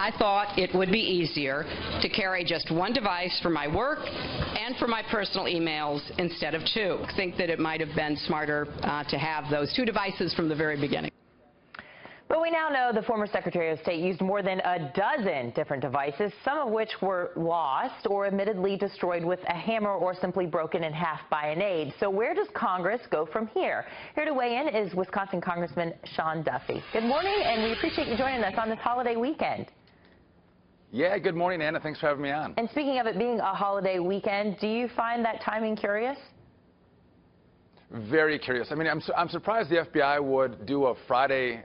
I thought it would be easier to carry just one device for my work and for my personal emails instead of two. I think that it might have been smarter to have those two devices from the very beginning. But we now know the former Secretary of State used more than a dozen different devices, some of which were lost or admittedly destroyed with a hammer or simply broken in half by an aide. So where does Congress go from here? Here to weigh in is Wisconsin Congressman Sean Duffy. Good morning, and we appreciate you joining us on this holiday weekend. Yeah, good morning, Anna. Thanks for having me on. And speaking of it being a holiday weekend, do you find that timing curious? Very curious. I mean, I'm surprised the FBI would do a Friday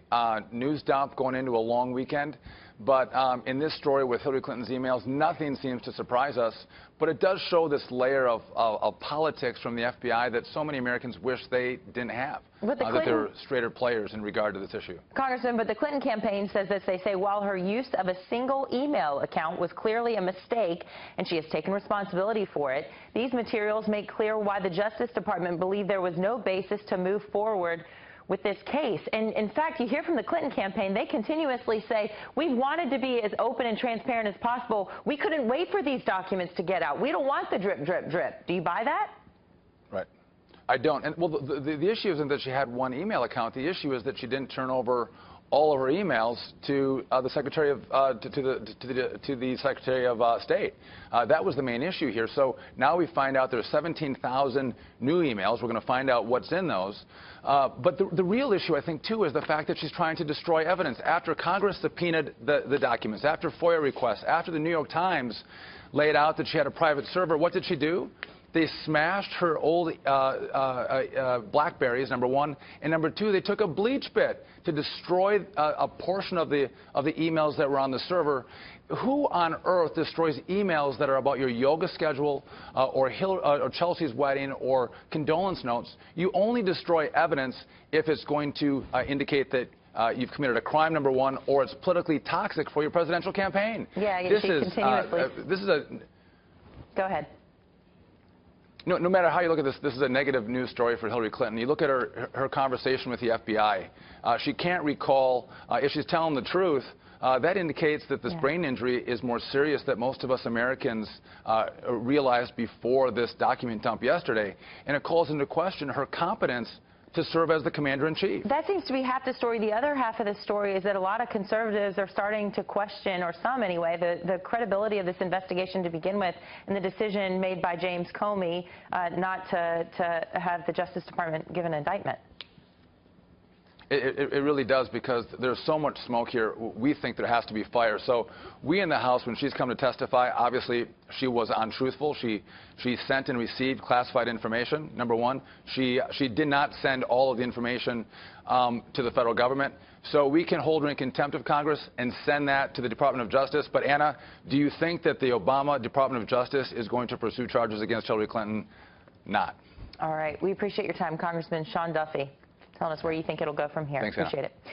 news dump going into a long weekend. But in this story with Hillary Clinton's emails, nothing seems to surprise us. But it does show this layer of politics from the FBI that so many Americans wish they didn't have. That they're straighter players in regard to this issue. Congressman, but the Clinton campaign says this. They say while her use of a single email account was clearly a mistake and she has taken responsibility for it, these materials make clear why the Justice Department believed there was no basis to move forward with this case. And in fact, you hear from the Clinton campaign, they continuously say, we wanted to be as open and transparent as possible. We couldn't wait for these documents to get out. We don't want the drip, drip, drip. Do you buy that? Right. I don't. And well, the issue isn't that she had one email account. The issue is that she didn't turn over all of her emails to the Secretary of to the Secretary of State. That was the main issue here. So now we find out there's 17,000 new emails. We're going to find out what's in those. But the real issue, I think, too, is the fact that she's trying to destroy evidence. After Congress subpoenaed the documents, after FOIA requests, after the New York Times laid out that she had a private server, what did she do? They smashed her old Blackberries, number one, and number two, they took a bleach bit to destroy a portion of the emails that were on the server. Who on earth destroys emails that are about your yoga schedule or Chelsea's wedding or condolence notes? You only destroy evidence if it's going to indicate that you've committed a crime, number one, or it's politically toxic for your presidential campaign. Yeah, this is continuously. This is a. Go ahead. No matter how you look at this, this is a negative news story for Hillary Clinton. You look at her conversation with the FBI. She can't recall, if she's telling the truth, that indicates that this brain injury is more serious than most of us Americans realized before this document dump yesterday. And it calls into question her competence to serve as the commander-in-chief. That seems to be half the story. The other half of the story is that a lot of conservatives are starting to question, or some anyway, the credibility of this investigation to begin with and the decision made by James Comey not to have the Justice Department give an indictment. It really does, because there's so much smoke here. We think there has to be fire. So we in the House, when she's come to testify, obviously she was untruthful. She sent and received classified information, number one. She did not send all of the information to the federal government. So we can hold her in contempt of Congress and send that to the Department of Justice. But Anna, do you think that the Obama Department of Justice is going to pursue charges against Hillary Clinton? Not. All right. We appreciate your time, Congressman Sean Duffy, telling us where you think it'll go from here. Thanks, appreciate Anna. it.